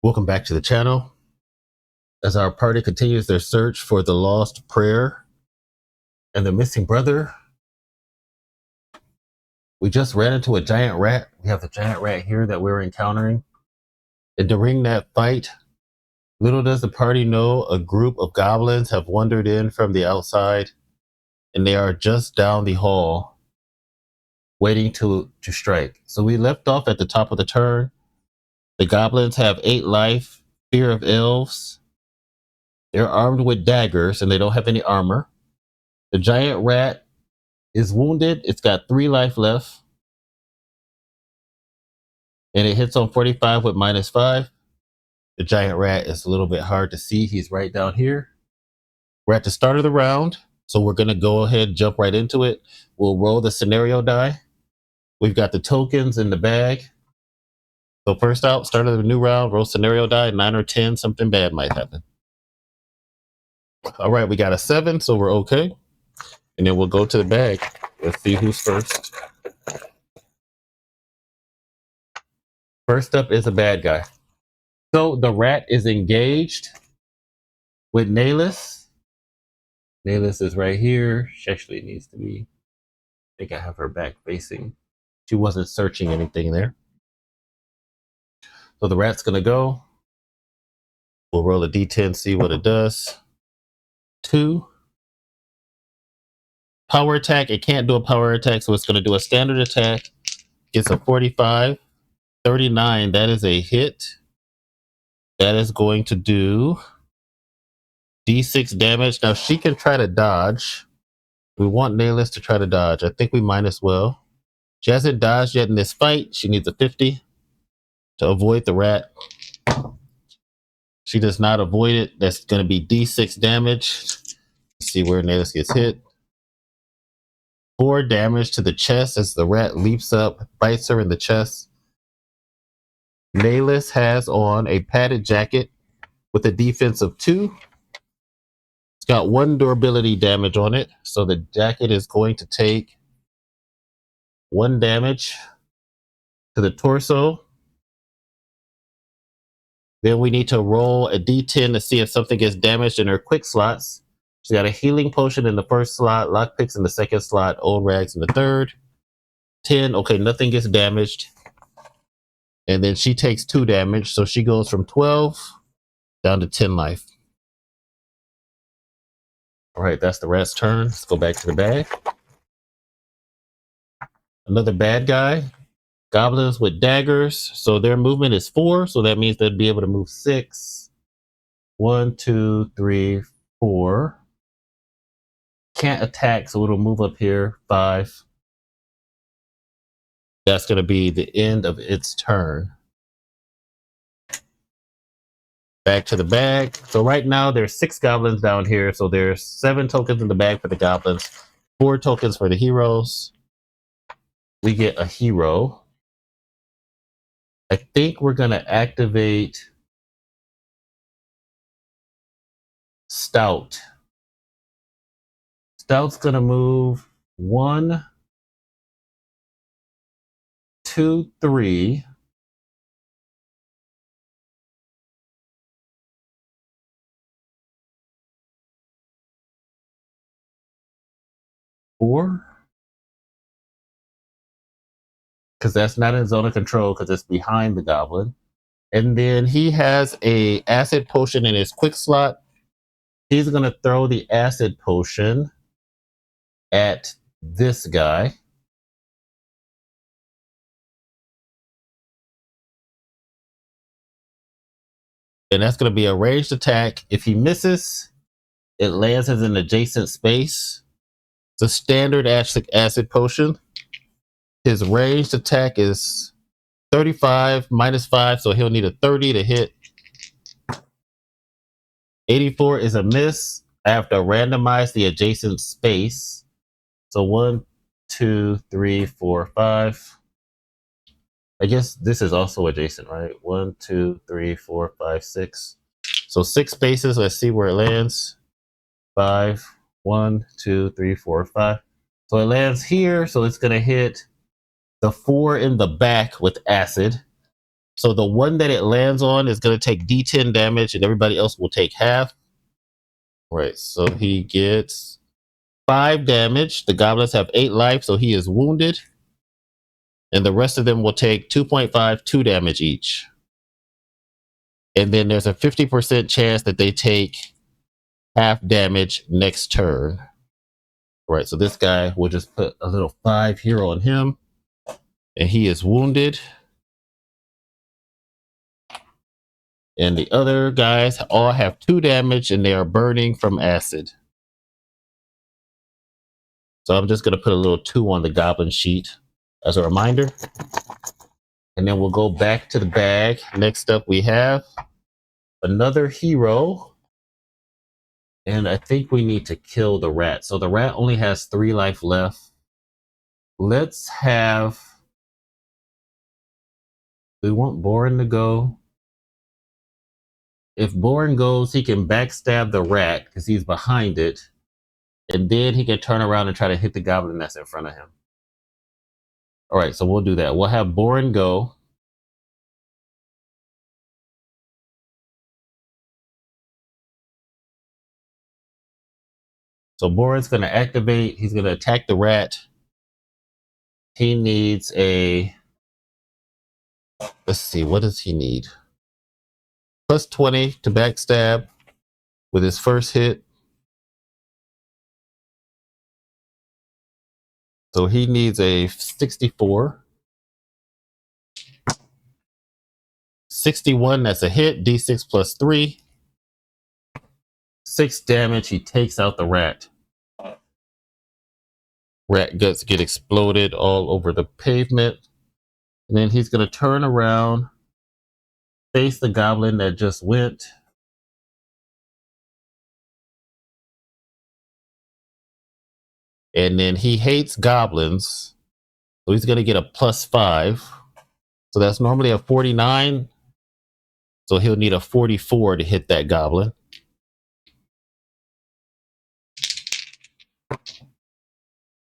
Welcome back to the channel. As our party continues their search for the lost prayer and the missing brother, we just ran into a giant rat. We have the giant rat here that we're encountering. And during that fight, little does the party know a group of goblins have wandered in from the outside, and they are just down the hall waiting to strike. So we left off at the top of the turn. The goblins have 8 life, fear of elves. They're armed with daggers and they don't have any armor. The giant rat is wounded. It's got 3 life left. And it hits on 45 with -5. The giant rat is a little bit hard to see. He's right down here. We're at the start of the round, so we're going to go ahead and jump right into it. We'll roll the scenario die. We've got the tokens in the bag. So first out, start of the new round, roll scenario die, 9 or 10, something bad might happen. All right, we got a 7, so we're okay. And then we'll go to the bag. Let's see who's first. First up is a bad guy. So the rat is engaged with Nayless. Nayless is right here. She actually needs to be, I think I have her back facing. She wasn't searching anything there. So the rat's gonna go. We'll roll a d10, see what it does. 2. Power attack, it can't do a power attack, so it's gonna do a standard attack. Gets a 45. 39, that is a hit. That is going to do d6 damage. Now she can try to dodge. We want Nayless to try to dodge. I think we might as well. She hasn't dodged yet in this fight. She needs a 50 to avoid the rat. She does not avoid it. That's going to be d6 damage. Let's see where Nayless gets hit. 4 damage to the chest as the rat leaps up, bites her in the chest. Nayless has on a padded jacket with a defense of 2. It's got 1 durability damage on it, so the jacket is going to take 1 damage to the torso. Then we need to roll a d10 to see if something gets damaged in her quick slots. She's got a healing potion in the first slot, lockpicks in the second slot, old rags in the third. 10, okay, nothing gets damaged. And then she takes 2 damage, so she goes from 12 down to 10 life. All right, that's the rat's turn. Let's go back to the bag. Another bad guy. Goblins with daggers. So their movement is 4, so that means they'd be able to move 6. 1, 2, 3, 4. Can't attack, so it'll move up here. 5. That's going to be the end of its turn. Back to the bag. So right now there's 6 goblins down here. So there's 7 tokens in the bag for the goblins, 4 tokens for the heroes. We get a hero. I think we're going to activate Stout. Stout's going to move 1, 2, 3. Four, because that's not in zone of control because it's behind the goblin. And then he has a acid potion in his quick slot. He's going to throw the acid potion at this guy. And that's going to be a ranged attack. If he misses, it lands as an adjacent space. It's a standard acid potion. His ranged attack is 35 -5, so he'll need a 30 to hit. 84 is a miss. I have to randomize the adjacent space. So 1, 2, 3, 4, 5. I guess this is also adjacent, right? 1, 2, 3, 4, 5, 6. So 6 spaces. Let's see where it lands. 5. 1, 2, 3, 4, 5. So it lands here. So it's going to hit the 4 in the back with acid. So the one that it lands on is going to take D10 damage, and everybody else will take half. Right. So he gets 5 damage. The goblins have 8 life, so he is wounded. And the rest of them will take 2.5, 2 damage each. And then there's a 50% chance that they take half damage next turn. Right. So this guy will just put a little 5 here on him. And he is wounded. And the other guys all have 2 damage and they are burning from acid. So I'm just going to put a little 2 on the goblin sheet as a reminder. And then we'll go back to the bag. Next up, we have another hero. And I think we need to kill the rat. So the rat only has 3 life left. Let's have... We want Borin to go. If Borin goes, he can backstab the rat because he's behind it. And then he can turn around and try to hit the goblin that's in front of him. All right, so we'll do that. We'll have Borin go. So Borin's going to activate. He's going to attack the rat. He needs a... Let's see, what does he need? Plus 20 to backstab with his first hit. So he needs a 64. 61, that's a hit. D6 plus 3. 6 damage. He takes out the rat. Rat guts get exploded all over the pavement. And then he's going to turn around, face the goblin that just went. And then he hates goblins. So he's going to get a plus 5. So that's normally a 49. So he'll need a 44 to hit that goblin.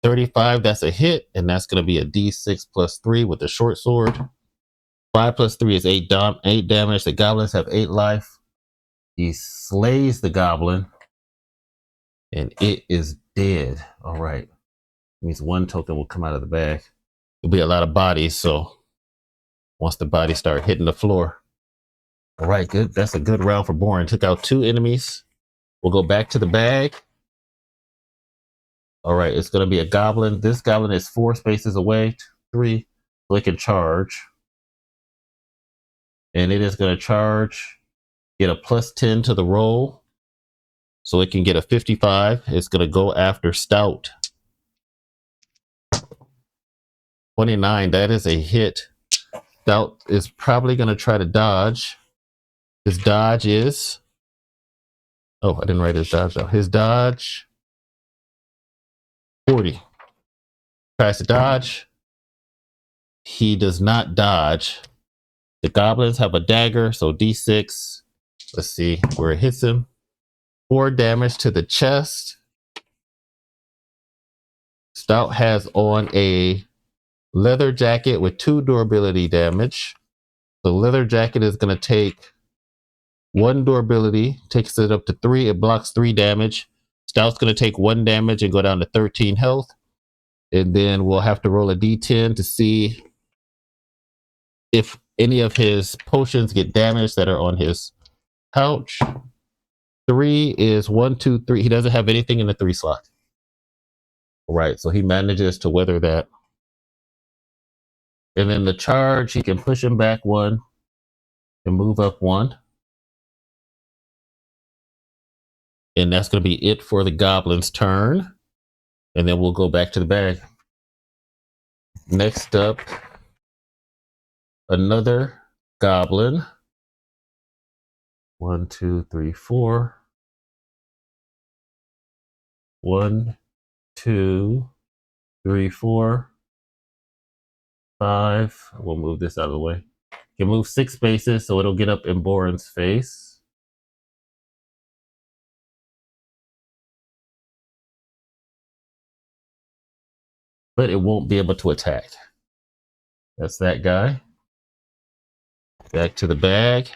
35, that's a hit. And that's going to be a D6 plus 3 with the short sword. 5 plus 3 is 8 damage. The goblins have 8 life. He slays the goblin. And it is dead. All right. Means 1 token will come out of the bag. There'll be a lot of bodies, so once the bodies start hitting the floor. All right, good. That's a good round for Borin. Took out 2 enemies. We'll go back to the bag. All right, it's going to be a goblin. This goblin is 4 spaces away. 3, so it can charge. And it is going to charge, get a plus 10 to the roll. So it can get a 55. It's going to go after Stout. 29, that is a hit. Stout is probably going to try to dodge. His dodge is... Oh, I didn't write his dodge down. His dodge, 40. Tries to dodge. He does not dodge. The goblins have a dagger, so D6. Let's see where it hits him. 4 damage to the chest. Stout has on a leather jacket with 2 durability damage. The leather jacket is going to take 1 durability, takes it up to 3. It blocks 3 damage. Stout's going to take 1 damage and go down to 13 health. And then we'll have to roll a D10 to see if any of his potions get damaged that are on his pouch. 3 is 1, 2, 3. He doesn't have anything in the 3 slot. Right, so he manages to weather that. And then the charge, he can push him back 1 and move up 1. And that's going to be it for the goblin's turn. And then we'll go back to the bag. Next up, another goblin. 1, 2, 3, 4. 1, 2, 3, 4, 5. We'll move this out of the way. You can move 6 spaces so it'll get up in Borin's face. But it won't be able to attack. That's that guy. Back to the bag.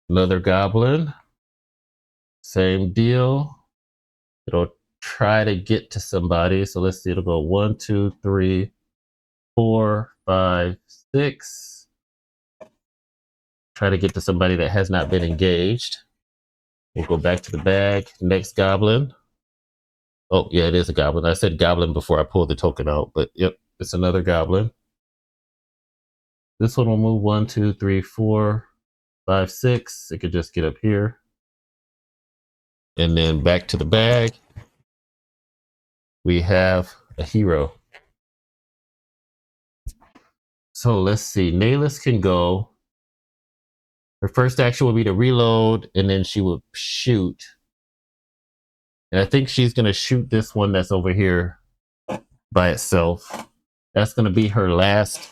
Another goblin. Same deal. It'll try to get to somebody. So let's see. It'll go 1, 2, 3, 4, 5, 6. Try to get to somebody that has not been engaged. We'll go back to the bag. Next goblin. Oh, yeah, it is a goblin. I said goblin before I pulled the token out, but yep, it's another goblin. This one will move 1, 2, 3, 4, 5, 6. It could just get up here. And then back to the bag. We have a hero. So let's see. Nayless can go. Her first action will be to reload, and then she will shoot. And I think she's going to shoot this one that's over here by itself. That's going to be her last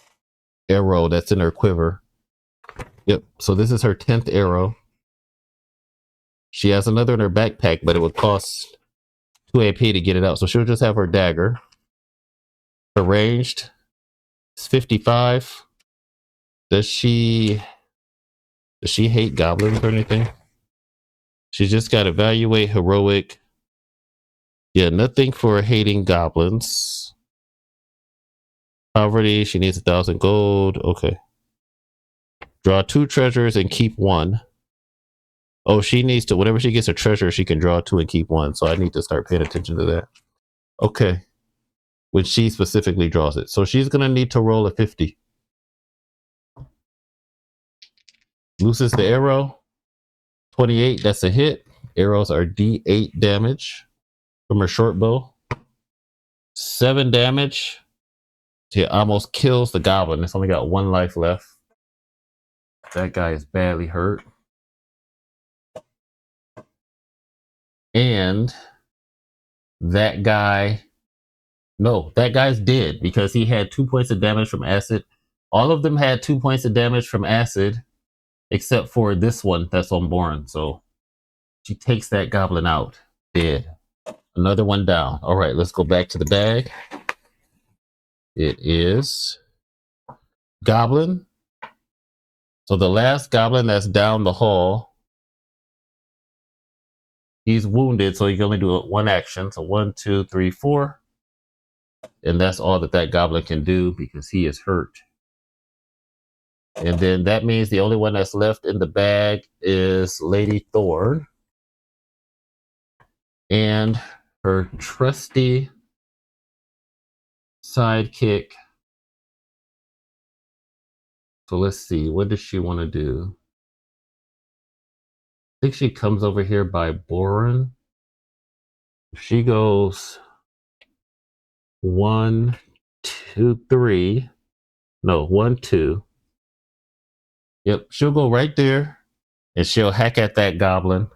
arrow that's in her quiver. Yep. So this is her 10th arrow. She has another in her backpack, but it would cost 2 AP to get it out. So she'll just have her dagger. Her ranged is 55. Does she hate goblins or anything? She's just got evaluate heroic. Yeah, nothing for hating goblins. Poverty, she needs 1,000 gold. Okay. Draw 2 treasures and keep 1. Oh, she needs to, whenever she gets a treasure, she can draw 2 and keep 1. So I need to start paying attention to that. Okay. When she specifically draws it. So she's going to need to roll a 50. Looses the arrow. 28, that's a hit. Arrows are D8 damage from her short bow. 7 damage. She almost kills the goblin. It's only got 1 life left. That guy is badly hurt. And that guy, no, that guy's dead because he had 2 points of damage from acid. All of them had 2 points of damage from acid, except for this one that's unborn. So she takes that goblin out. Dead. Another one down. All right, let's go back to the bag. It is goblin. So the last goblin that's down the hall, he's wounded, so you can only do 1 action. So 1, 2, 3, 4. And that's all that goblin can do because he is hurt. And then that means the only one that's left in the bag is Lady Thorn. And her trusty sidekick. So let's see, what does she want to do? I think she comes over here by Boren. She goes 1, 2, 3. No, 1, 2. Yep, she'll go right there and she'll hack at that goblin.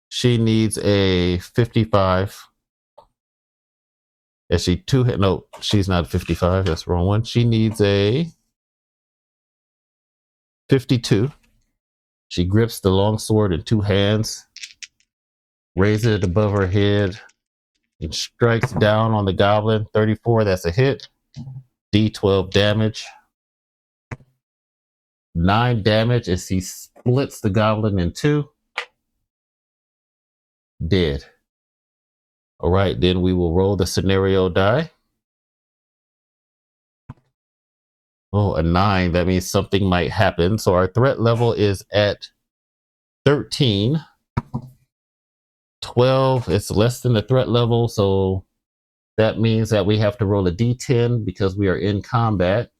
She needs a 55. Is she 2 hit? No, she's not 55. That's the wrong one. She needs a 52. She grips the long sword in 2 hands, raises it above her head, and strikes down on the goblin. 34, that's a hit. D12 damage. 9 damage as he splits the goblin in 2. Dead. All right, then we will roll the scenario die. Oh, a 9. That means something might happen. So our threat level is at 13. 12, it's less than the threat level. So that means that we have to roll a d10 because we are in combat.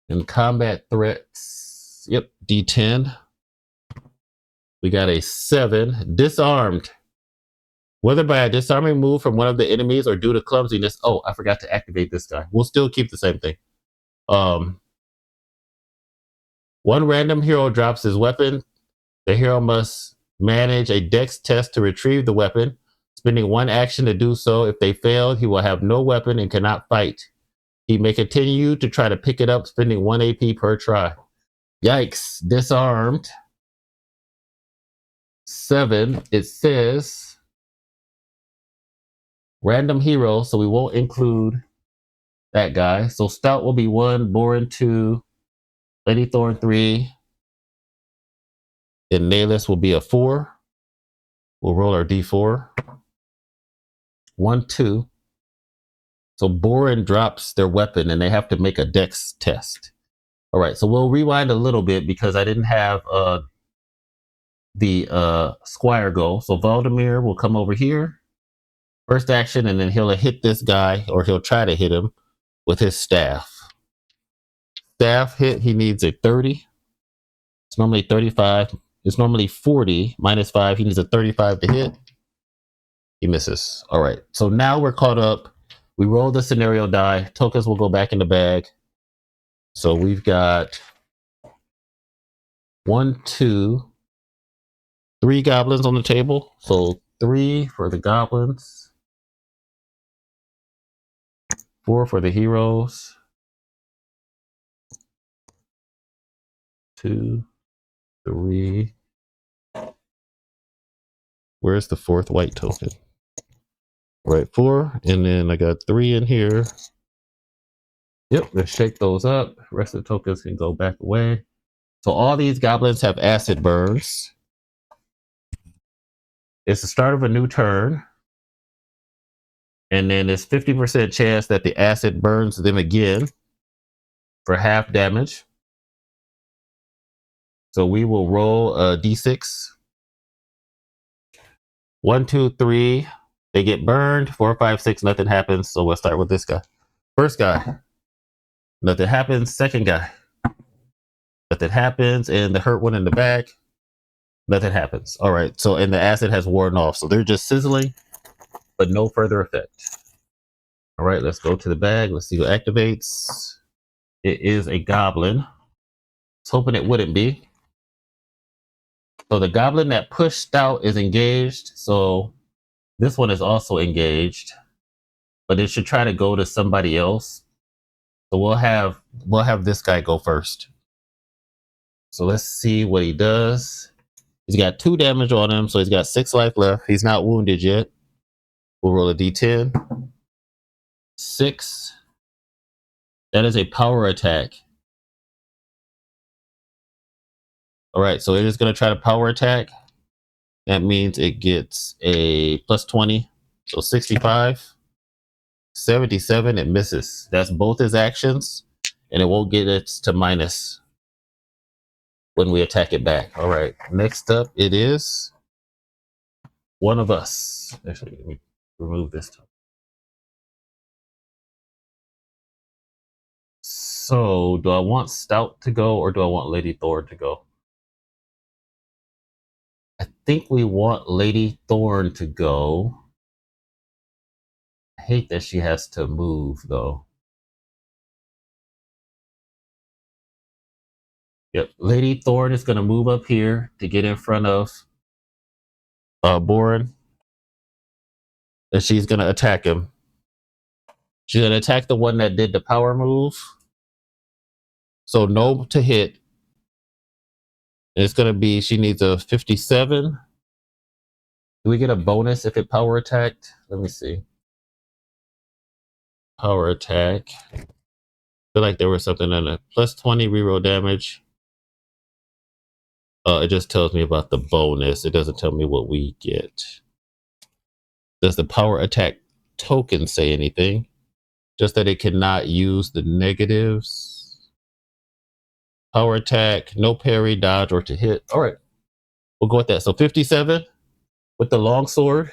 In combat threats, yep, d10. We got a 7. Disarmed. Whether by a disarming move from one of the enemies or due to clumsiness. Oh, I forgot to activate this guy. We'll still keep the same thing. One random hero drops his weapon. The hero must manage a dex test to retrieve the weapon, spending 1 action to do so. If they fail, he will have no weapon and cannot fight. He may continue to try to pick it up, spending 1 AP per try. Yikes. Disarmed. 7. It says random hero, so we won't include that guy. So Stout will be 1, Boren 2, Lady Thorn 3, and Nayless will be a 4. We'll roll our D4. 1, 2. So Boren drops their weapon and they have to make a dex test. All right, so we'll rewind a little bit because I didn't have the Squire go. So Valdemir will come over here, first action, and then he'll hit this guy, or he'll try to hit him with his staff. Staff hit, he needs a 30. It's normally 35. It's normally 40 minus 5. He needs a 35 to hit. He misses. All right, so now we're caught up. We roll the scenario die. Tokens will go back in the bag. So we've got 1, 2, 3 goblins on the table. So 3 for the goblins, 4 for the heroes, 2, 3. Where's the 4th white token? Right, 4, and then I got 3 in here. Yep, let's shake those up. The rest of the tokens can go back away. So all these goblins have acid burns. It's the start of a new turn. And then there's 50% chance that the acid burns them again for half damage. So we will roll a d6. 1, 2, 3. They get burned. 4, 5, 6. Nothing happens. So we'll start with this guy. First guy. Nothing happens. Second guy. Nothing happens. And the hurt one in the back. Nothing happens. All right. So, and the acid has worn off. So they're just sizzling, but no further effect. All right. Let's go to the bag. Let's see what activates. It is a goblin. I was hoping it wouldn't be. So the goblin that pushed out is engaged. So this one is also engaged, but it should try to go to somebody else. So we'll have this guy go first. So let's see what he does. He's got 2 damage on him, so he's got 6 life left. He's not wounded yet. We'll roll a d10. 6. That is a power attack. All right, so it is going to try to power attack. That means it gets a plus 20, so 65. 77, it misses. That's both his actions, and it won't get it to minus when we attack it back. All right, next up it is one of us. Actually, let me remove this time. So do I want Stout to go or do I want Lady Thorn to go? I think we want Lady Thorn to go. I hate that she has to move though. Yep, Lady Thorn is going to move up here to get in front of Boren, and she's going to attack him. She's going to attack the one that did the power move. So no to hit. It's going to be, she needs a 57. Do we get a bonus if it power attacked? Let me see. Power attack. I feel like there was something on it. Plus 20 reroll damage. It just tells me about the bonus. It doesn't tell me what we get. Does the power attack token say anything? Just that it cannot use the negatives. Power attack, no parry, dodge, or to hit. All right, we'll go with that. So 57 with the longsword.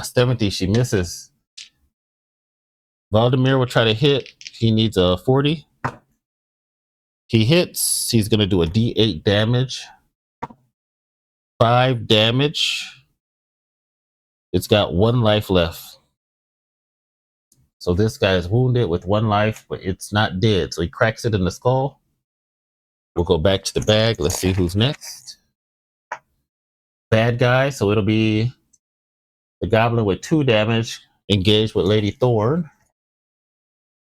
70, she misses. Valdemir will try to hit. He needs a 40. He hits. He's going to do a d8 damage. 5 damage. It's got 1 life left. So this guy is wounded with 1 life, but it's not dead. So he cracks it in the skull. We'll go back to the bag. Let's see who's next. Bad guy. So it'll be the goblin with 2 damage engaged with Lady Thorn.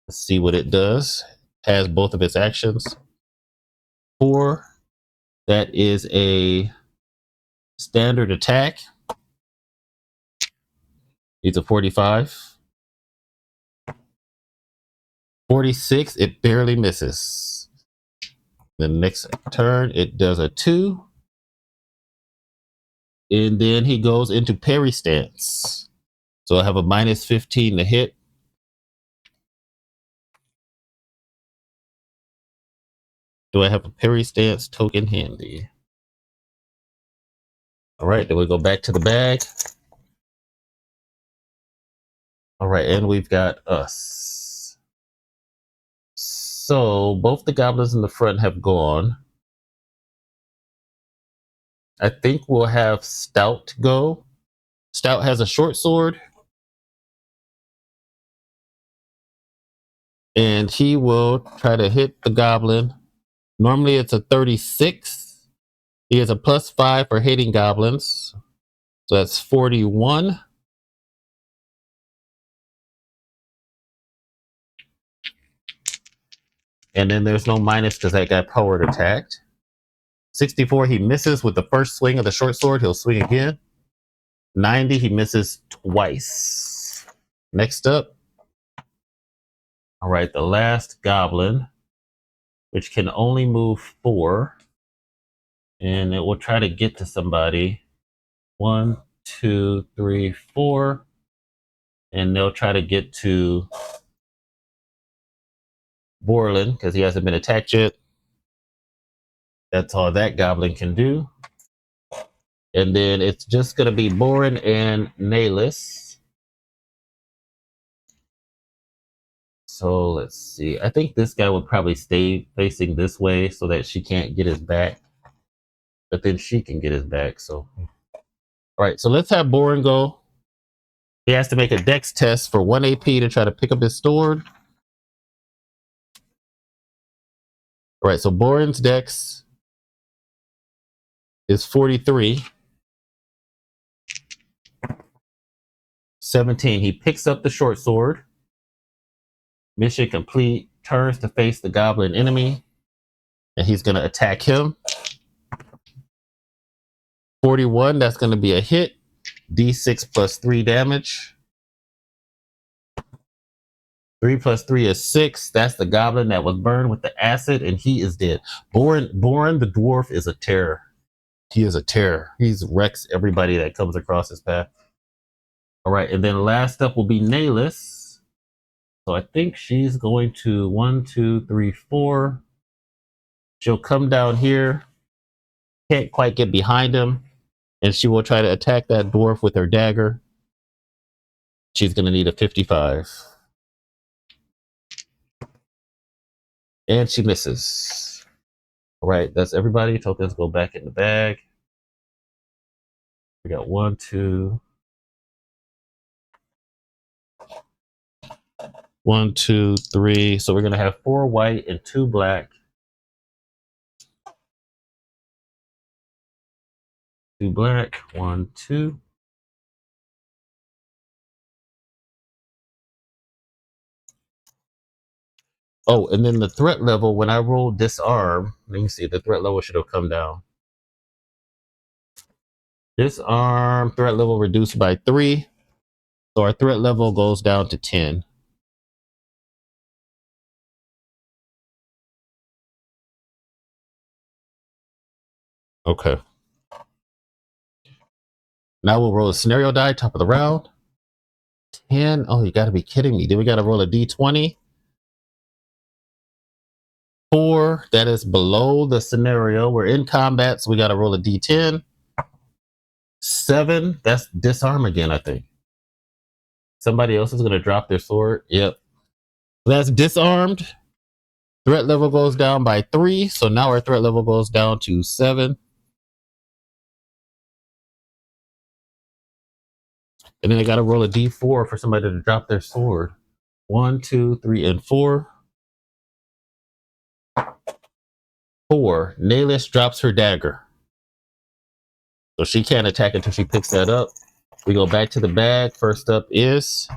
Let's see what it does. Has both of its actions. 4. That is a standard attack. He's a 45. 46, it barely misses. The next turn, it does a 2. And then he goes into parry stance. So I have a minus 15 to hit. Do I have a parry stance token handy? All right, then we go back to the bag. All right, and we've got us. So both the goblins in the front have gone. I think we'll have Stout go. Stout has a short sword. And he will try to hit the goblin. Normally it's a 36. He has a +5 for hitting goblins. So that's 41. And then there's no minus because that guy powered attacked. 64, he misses with the first swing of the short sword. He'll swing again. 90, he misses twice. Next up. All right, the last goblin, which can only move 4. And it will try to get to somebody. 1, 2, 3, 4. And they'll try to get to Borland because he hasn't been attacked yet. That's all that goblin can do. And then it's just going to be Boren and Nahlis. So let's see. I think this guy would probably stay facing this way so that she can't get his back. But then she can get his back. So, all right. So let's have Boren go. He has to make a dex test for 1 AP to try to pick up his sword. All right. So Boren's dex is 43. 17. He picks up the short sword. Mission complete. Turns to face the goblin enemy. And he's going to attack him. 41. That's going to be a hit. D6 plus 3 damage. 3 plus 3 is 6. That's the goblin that was burned with the acid, and he is dead. Boren the dwarf is a terror. He is a terror. He wrecks everybody that comes across his path. All right, and then last up will be Nahlis. So I think she's going to 1, 2, 3, 4. She'll come down here. Can't quite get behind him. And she will try to attack that dwarf with her dagger. She's going to need a 55. And she misses. All right, that's everybody. Tokens go back in the bag. We got 1, 2. 1, 2, 3. So we're going to have 4 white and 2 black. 2 black. 1, 2. Oh, and then the threat level, when I roll disarm, let me see, the threat level should have come down. Disarm, threat level reduced by 3. So our threat level goes down to 10. Okay. Now we'll roll a scenario die, top of the round. 10. Oh, you got to be kidding me. Then we got to roll a d20. 4. That is below the scenario. We're in combat, so we got to roll a d10. 7. That's disarm again, I think. Somebody else is going to drop their sword. Yep. That's disarmed. Threat level goes down by 3. So now our threat level goes down to 7. And then I got to roll a d4 for somebody to drop their sword. 1, 2, 3, and 4. 4. Nahlis drops her dagger. So she can't attack until she picks that up. We go back to the bag. First up is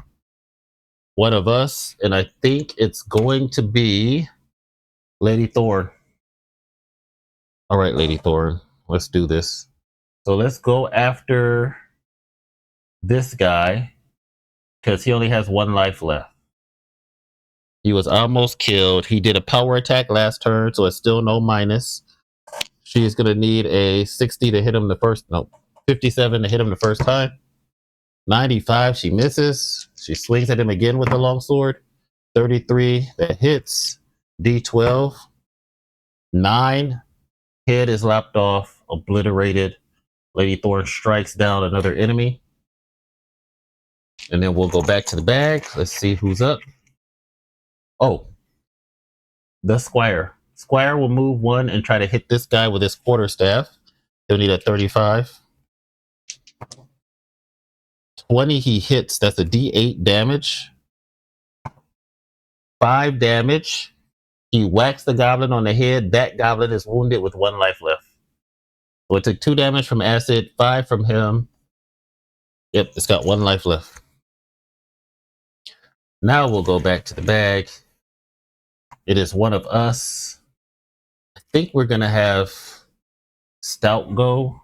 one of us. And I think it's going to be Lady Thorn. All right, Lady Thorn. Let's do this. So let's go after this guy. because he only has 1 life left. He was almost killed. He did a power attack last turn, so it's still no minus. She is going to need a 60 to hit him the first. No, 57 to hit him the first time. 95, she misses. She swings at him again with the longsword. 33, that hits. D12. 9, head is lopped off, obliterated. Lady Thorn strikes down another enemy. And then we'll go back to the bag. Let's see who's up. Oh, the Squire. Squire will move 1 and try to hit this guy with his quarterstaff. He'll need a 35. 20, he hits. That's a D8 damage. 5 damage. He whacks the goblin on the head. That goblin is wounded with 1 life left. So it took 2 damage from acid, 5 from him. Yep, it's got 1 life left. Now we'll go back to the bag. It is one of us. I think we're going to have Stout go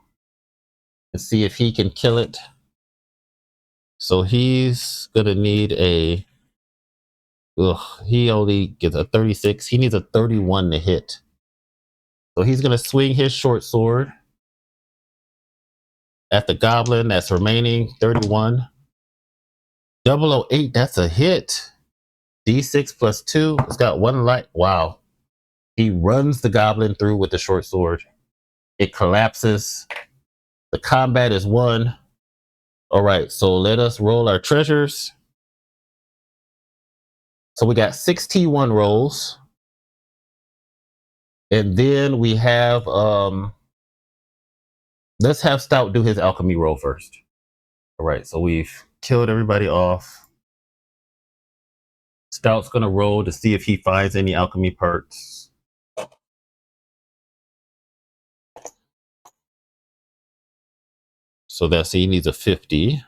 and see if he can kill it. So he's going to need a... he only gets a 36. He needs a 31 to hit. So he's going to swing his short sword at the goblin that's remaining. 31. 008, that's a hit. D6 plus 2. It's got 1 light. Wow. He runs the goblin through with the short sword. It collapses. The combat is won. All right, so let us roll our treasures. So we got 6 T1 rolls. And then we have, let's have Stout do his alchemy roll first. All right, so we've killed everybody off. Stout's gonna roll to see if he finds any alchemy parts. So that's, he needs a 50.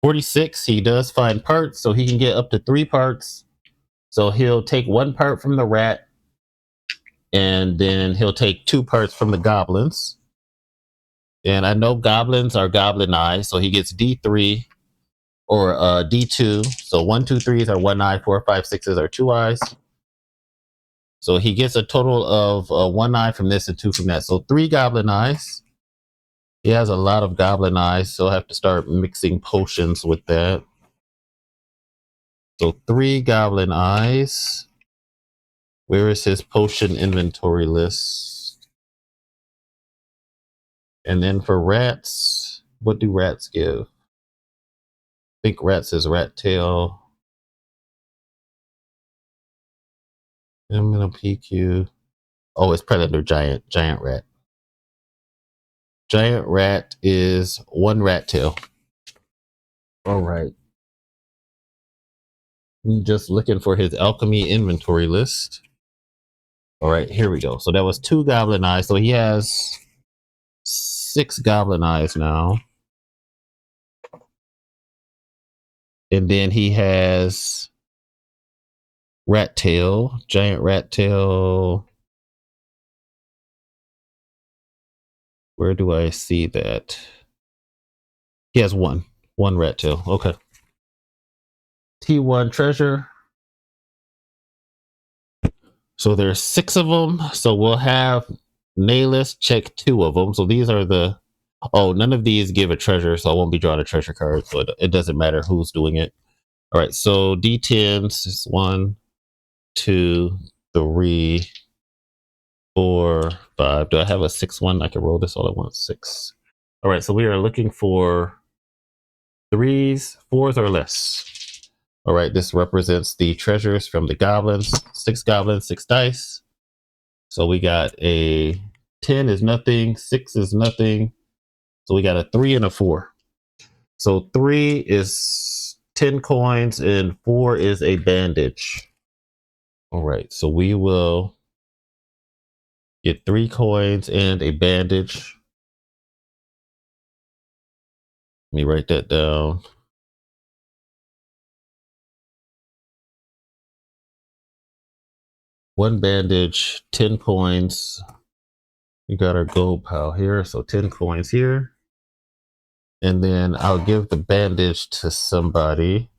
46, he does find parts, so he can get up to 3 parts. So he'll take 1 part from the rat, and then he'll take 2 parts from the goblins. And I know goblins are goblin eyes, so he gets D3 or D2. So 1, 2, 3s are 1 eye, 4, 5, 6s are 2 eyes. So he gets a total of 1 eye from this and 2 from that. So 3 goblin eyes. He has a lot of goblin eyes, so I'll have to start mixing potions with that. So 3 goblin eyes. Where is his potion inventory list? And then for rats, what do rats give? I think rats is rat tail. I'm gonna PQ. Oh, it's Predator giant rat. Giant rat is 1 rat tail. All right. I'm just looking for his alchemy inventory list. All right, here we go. So that was 2 goblin eyes. So he has 6 goblin eyes now. And then he has rat tail, giant rat tail. Where do I see that? He has 1 rat tail. Okay. T1 treasure. So there's 6 of them. So we'll have Nayless check 2 of them. So these are the... Oh, none of these give a treasure, so I won't be drawing a treasure card. So it doesn't matter who's doing it. All right, so D10s is 1, 2, 3, 4, 5. Do I have a 6 one? I can roll this all at once. 6. All right, so we are looking for 3s, 4s, or less. All right, this represents the treasures from the goblins. 6 goblins, 6 dice. So we got a 10 is nothing, 6 is nothing. So we got a 3 and a 4. So 3 is 10 coins and 4 is a bandage. All right, so we will get 3 coins and a bandage. Let me write that down. One bandage, 10 coins. We got our gold pile here, so 10 coins here. And then I'll give the bandage to somebody.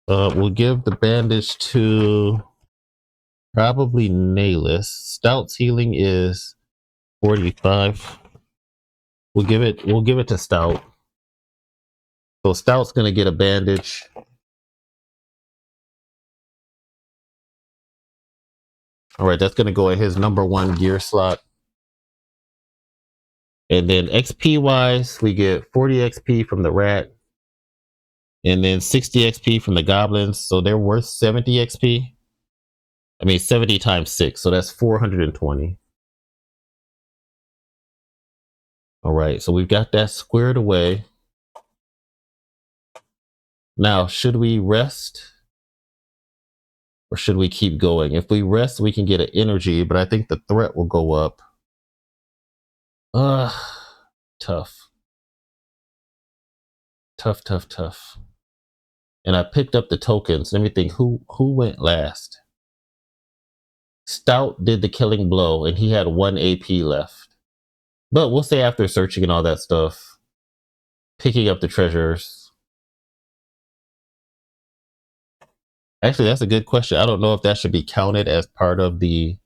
We'll give the bandage to probably Nayless. Stout's healing is 45. We'll give it to Stout. So Stout's gonna get a bandage. All right, that's gonna go in his number 1 gear slot. And then XP wise, we get 40 XP from the rat, and then 60 XP from the goblins. So they're worth 70 XP. I mean 70 times 6, so that's 420. All right, so we've got that squared away. Now, should we rest or should we keep going? If we rest, we can get an energy, but I think the threat will go up. Tough. Tough. And I picked up the tokens. Let me think, who went last? Stout did the killing blow, and he had 1 AP left. But we'll say after searching and all that stuff, picking up the treasures. Actually, that's a good question. I don't know if that should be counted as part of the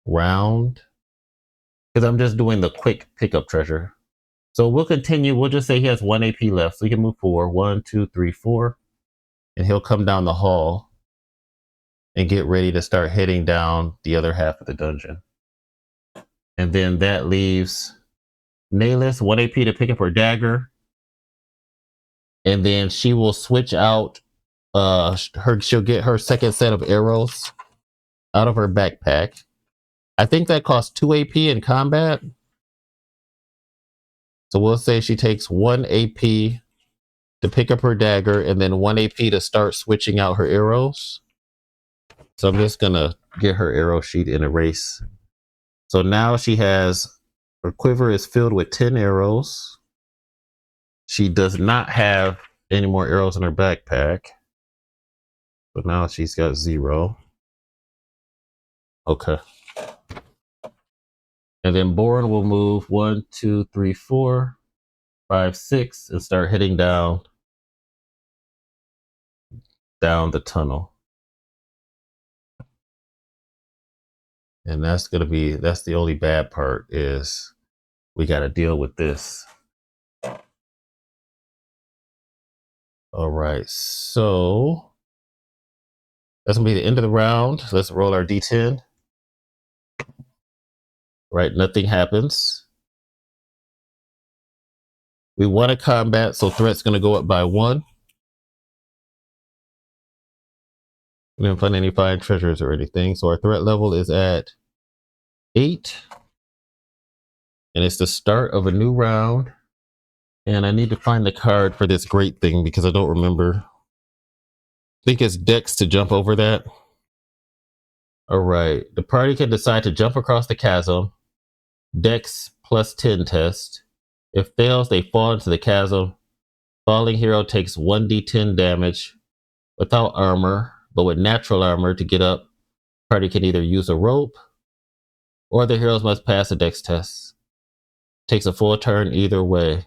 round, because I'm just doing the quick pickup treasure. So we'll continue. We'll just say he has 1 AP left, so we can move forward. 1, 2, 3, 4, and he'll come down the hall and get ready to start heading down the other half of the dungeon. And then that leaves Nayless 1 AP to pick up her dagger, and then she will switch out. She'll get her second set of arrows out of her backpack. I think that costs 2 AP in combat. So we'll say she takes 1 AP to pick up her dagger, and then 1 AP to start switching out her arrows. So I'm just gonna get her arrow sheet and erase. So now she has, her quiver is filled with 10 arrows. She does not have any more arrows in her backpack. But now she's got 0. Okay. And then Boren will move 1, 2, 3, 4, 5, 6, and start heading down the tunnel. And that's the only bad part, is we got to deal with this. All right, so that's gonna be the end of the round. Let's roll our D10. Right, nothing happens. We won a combat, so threat's gonna go up by 1. We didn't find any fine treasures or anything, so our threat level is at 8. And it's the start of a new round. And I need to find the card for this great thing because I don't remember. I think it's Dex to jump over that. All right. The party can decide to jump across the chasm. Dex plus 10 test. If fails, they fall into the chasm. Falling hero takes 1d10 damage without armor, but with natural armor to get up. Party can either use a rope or the heroes must pass a Dex test. Takes a full turn either way.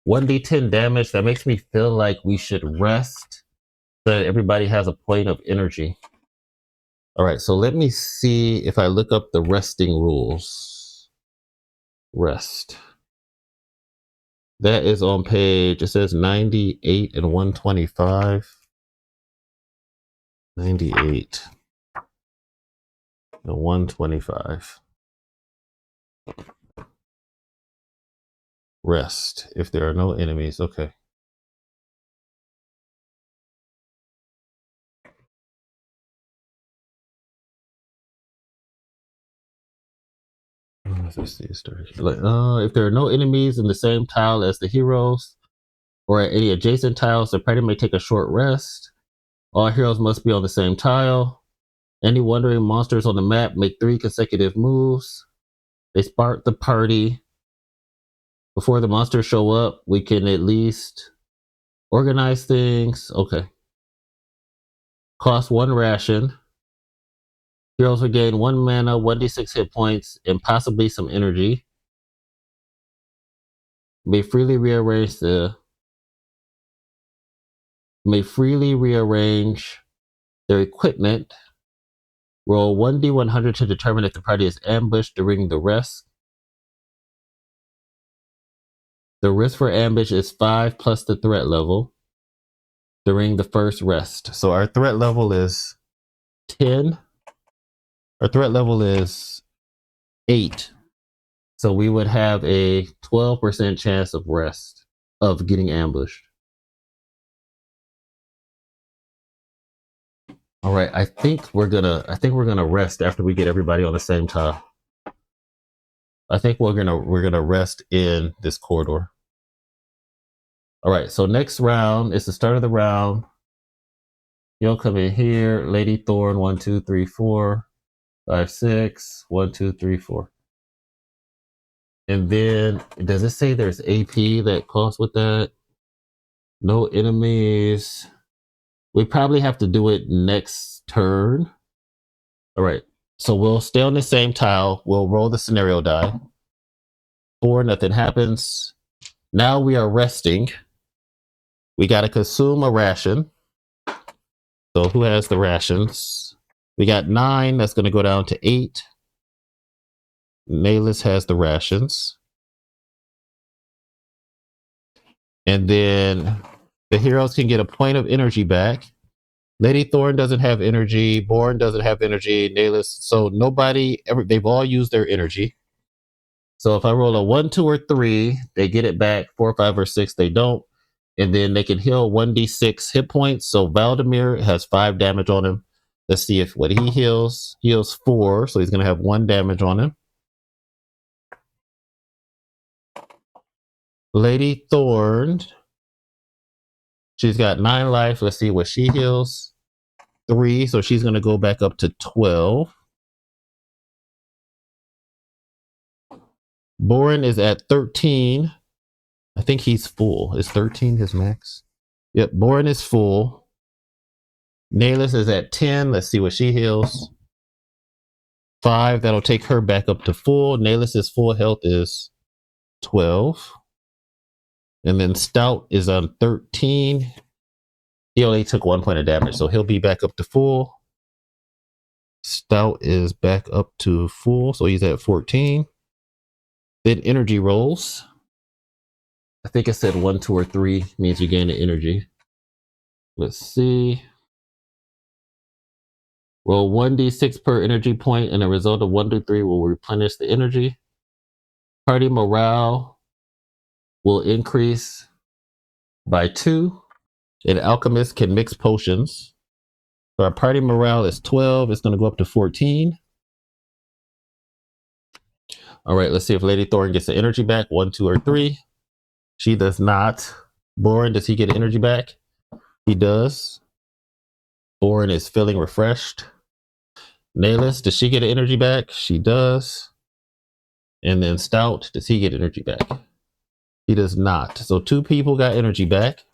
1d10 damage, that makes me feel like we should rest so that everybody has a point of energy. All right, so let me see if I look up the resting rules. Rest. That is on page, it says 98 and 125. 98 and 125. Rest if there are no enemies. Okay. If there are no enemies in the same tile as the heroes or at any adjacent tiles, the party may take a short rest. All heroes must be on the same tile. Any wandering monsters on the map make 3 consecutive moves. They spark the party. Before the monsters show up, we can at least organize things. Okay. Cost 1 ration. Heroes will gain 1 mana, 1d6 hit points, and possibly some energy. may freely rearrange their equipment. Roll 1d100 to determine if the party is ambushed during the rest. The risk for ambush is 5 plus the threat level during the first rest. So our threat level is 10. Our threat level is 8. So we would have a 12% chance of getting ambushed. All right, I think we're gonna rest after we get everybody on the same tile. I think we're gonna rest in this corridor. All right, so next round is the start of the round. You'll come in here, Lady Thorn, 1, 2, 3, 4, 5, 6, 1, 2, 3, 4. And then does it say there's AP that costs with that? No enemies. We probably have to do it next turn. All right. So we'll stay on the same tile. We'll roll the scenario die. 4, nothing happens. Now we are resting. We got to consume a ration. So who has the rations? We got 9. That's going to go down to 8. Nayless has the rations. And then the heroes can get a point of energy back. Lady Thorn doesn't have energy. Born doesn't have energy. Nayless. So they've all used their energy. So if I roll a 1, 2, or 3, they get it back. 4, 5, or 6, they don't. And then they can heal 1d6 hit points. So Valdemir has 5 damage on him. Let's see if what he heals. He heals 4, so he's going to have 1 damage on him. Lady Thorn, she's got 9 life. Let's see what she heals. 3, so she's going to go back up to 12. Boren is at 13. I think he's full. Is 13 his max? Yep, Boren is full. Nayless is at 10. Let's see what she heals. 5, that'll take her back up to full. Nayless's full health is 12. And then Stout is on 13. He only took 1 point of damage, so he'll be back up to full. Stout is back up to full, so he's at 14. Then energy rolls. I think it said 1, 2, or 3 means you gain the energy. Let's see. Roll 1d6 per energy point, and a result of 1 to 3 will replenish the energy. Party morale will increase by 2. An alchemist can mix potions. So our party morale is 12. It's going to go up to 14. All right, let's see if Lady Thorn gets the energy back. 1, 2, or 3. She does not. Boren, does he get energy back? He does. Boren is feeling refreshed. Nayless, does she get energy back? She does. And then Stout, does he get energy back? He does not. So 2 people got energy back.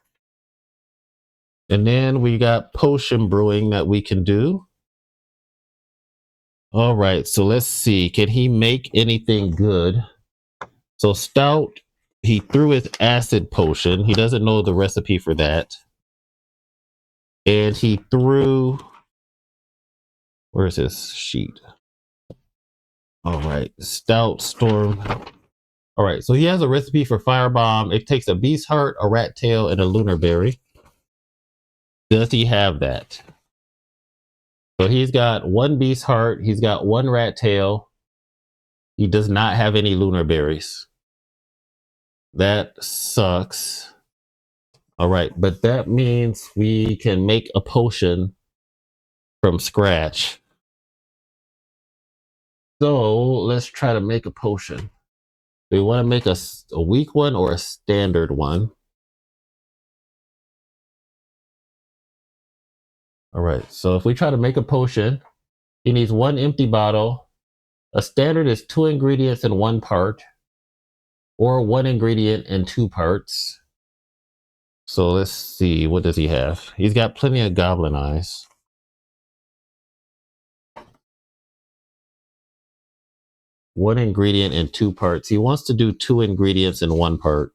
And then we got potion brewing that we can do. All right, so let's see. Can he make anything good? So Stout, he threw his acid potion. He doesn't know the recipe for that. And he threw... Where's his sheet? All right, Stout Storm. All right, so he has a recipe for firebomb. It takes a beast heart, a rat tail, and a lunar berry. Does he have that? So he's got 1 beast heart. He's got 1 rat tail. He does not have any lunar berries. That sucks. All right, but that means we can make a potion from scratch. So let's try to make a potion. Do we want to make a weak one or a standard one? All right, so if we try to make a potion, he needs 1 empty bottle. A standard is 2 ingredients and 1 part, or 1 ingredient and 2 parts. So let's see, what does he have? He's got plenty of goblin eyes. one ingredient in 2 parts. He wants to do 2 ingredients in 1 part.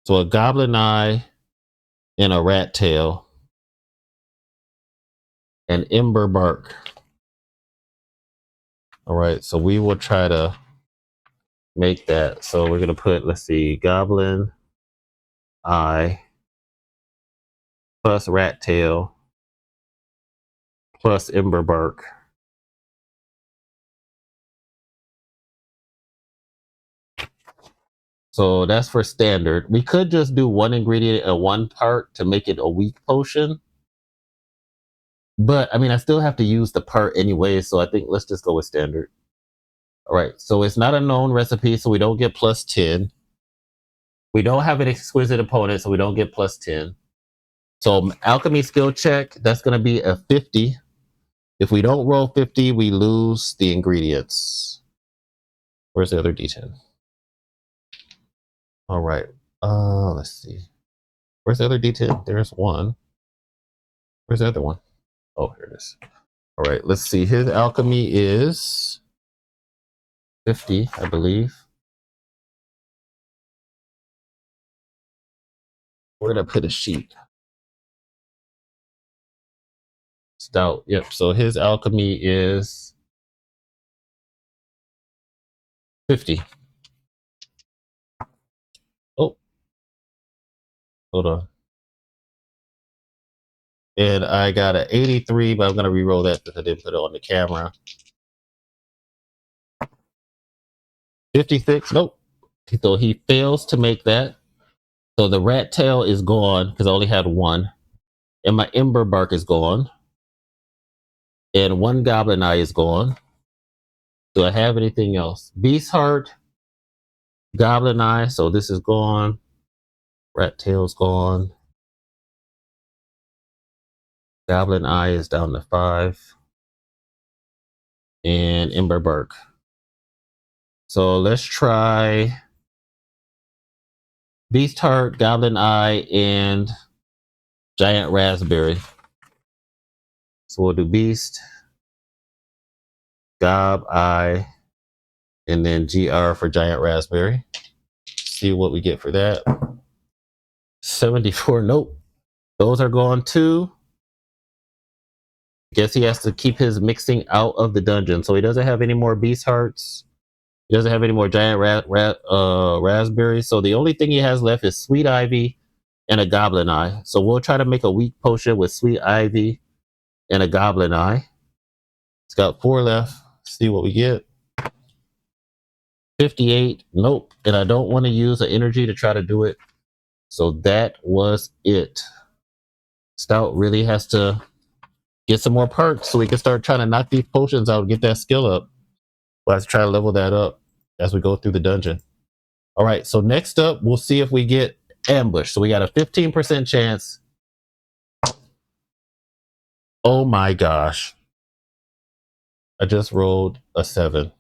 So a goblin eye and a rat tail and ember bark. All right, so we will try to make that. So we're gonna put, let's see, goblin eye plus rat tail plus ember bark. So that's for standard. We could just do 1 ingredient in 1 part to make it a weak potion. But I mean, I still have to use the part anyway, so I think let's just go with standard. All right, so it's not a known recipe, so we don't get plus 10. We don't have an exquisite opponent, so we don't get plus 10. So alchemy skill check, that's going to be a 50. If we don't roll 50, we lose the ingredients. Where's the other D10? All right, let's see. Where's the other D10? There's one. Where's the other one? Oh, here it is. All right, let's see. His alchemy is 50, I believe. Where did I put a sheet? Stout. Yep. So his alchemy is 50. Oh, hold on. And I got an 83, but I'm going to re-roll that because I didn't put it on the camera. 56. Nope. So he fails to make that. So the rat tail is gone because I only had 1. And my ember bark is gone. And 1 goblin eye is gone. Do I have anything else? Beast heart, goblin eye. So this is gone. Rat tail's gone. Goblin eye is down to 5. And ember bark. So let's try Beast Heart, Goblin Eye, and Giant Raspberry. So we'll do Beast, Gob, Eye, and then GR for Giant Raspberry. See what we get for that. 74, nope. Those are gone too. Guess he has to keep his mixing out of the dungeon. So he doesn't have any more Beast Hearts. He doesn't have any more Giant Raspberries. So the only thing he has left is Sweet Ivy and a Goblin Eye. So we'll try to make a weak potion with Sweet Ivy and a Goblin Eye. It's got 4 left. See what we get. 58. Nope. And I don't want to use the energy to try to do it. So that was it. Stout really has to get some more parts so we can start trying to knock these potions out and get that skill up. We'll have to try to level that up as we go through the dungeon. All right. So next up, we'll see if we get ambush. So we got a 15% chance. Oh my gosh. I just rolled a 7.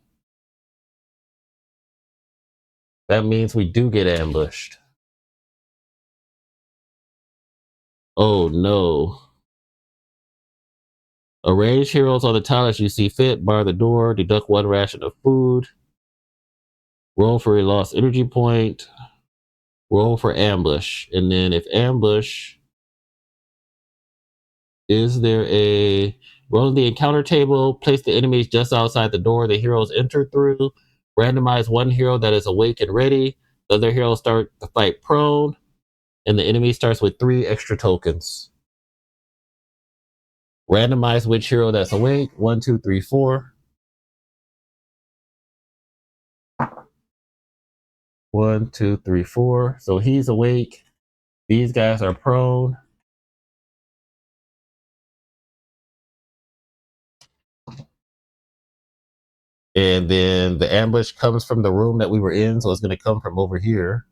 That means we do get ambushed. Oh no. Arrange heroes on the tile as you see fit. Bar the door. Deduct 1 ration of food. Roll for a lost energy point. Roll for ambush. And then if ambush, is there a... Roll the encounter table. Place the enemies just outside the door the heroes enter through. Randomize 1 hero that is awake and ready. The other heroes start the fight prone. And the enemy starts with 3 extra tokens. Randomize which hero that's awake. 1, 2, 3, 4. 1, 2, 3, 4. So he's awake. These guys are prone. And then the ambush comes from the room that we were in. So it's going to come from over here.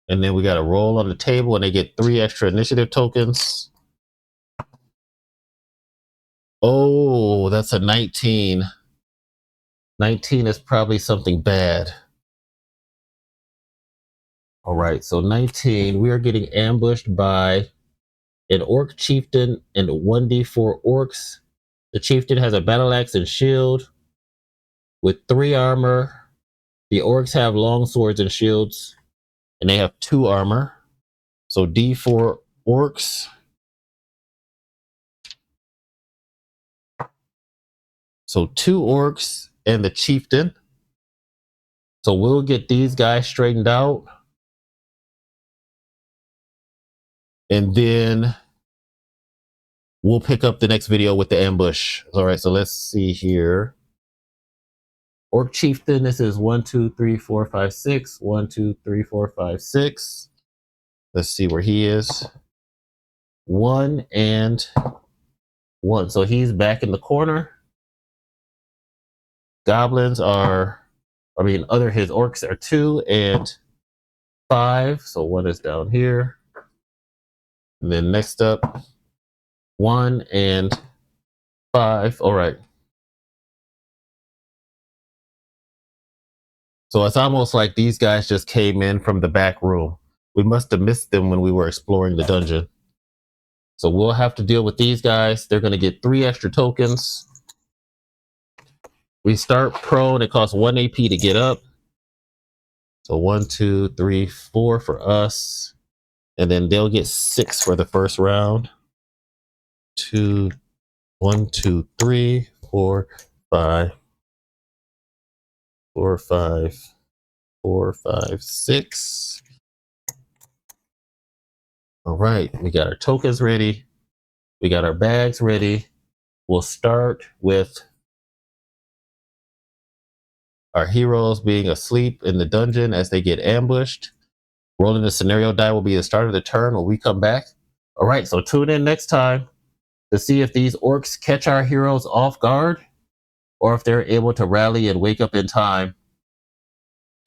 And then we got to roll on the table and they get 3 extra initiative tokens. Oh, that's a 19. 19 is probably something bad. All right, so 19, we are getting ambushed by an orc chieftain, and 1d4 orcs. The chieftain has a battle axe and shield with 3 armor. The orcs have long swords and shields, and they have 2 armor. So d4 orcs. So 2 orcs and the chieftain. So we'll get these guys straightened out. And then we'll pick up the next video with the ambush. All right, so let's see here. Orc chieftain, this is 1, 2, 3, 4, 5, 6. 1, 2, 3, 4, 5, 6. Let's see where he is. 1 and 1. So he's back in the corner. Goblins are, his orcs are 2 and 5. So 1 is down here. And then next up, 1 and 5. All right. So it's almost like these guys just came in from the back room. We must have missed them when we were exploring the dungeon. So we'll have to deal with these guys. They're going to get 3 extra tokens. We start prone. It costs 1 AP to get up. So 1, 2, 3, 4 for us. And then they'll get 6 for the first round. 1, 2, 3, 4, 5. 4, 5, 4, 5, 6. All right, we got our tokens ready. We got our bags ready. We'll start with our heroes being asleep in the dungeon as they get ambushed. Rolling the scenario die will be the start of the turn when we come back. All right, so tune in next time to see if these orcs catch our heroes off guard or if they're able to rally and wake up in time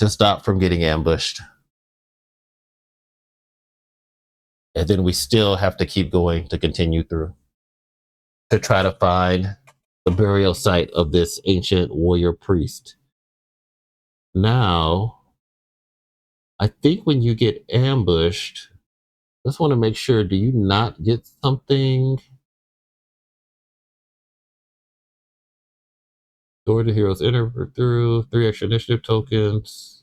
to stop from getting ambushed. And then we still have to keep going to continue through to try to find the burial site of this ancient warrior priest. Now, I think when you get ambushed, I just want to make sure, do you not get something? Door to heroes enter through 3 extra initiative tokens.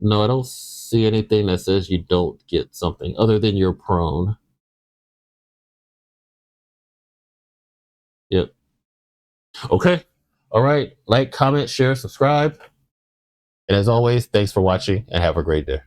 No, I don't see anything that says you don't get something other than you're prone. Yep. Okay. All right. Like, comment, share, subscribe. And as always, thanks for watching and have a great day.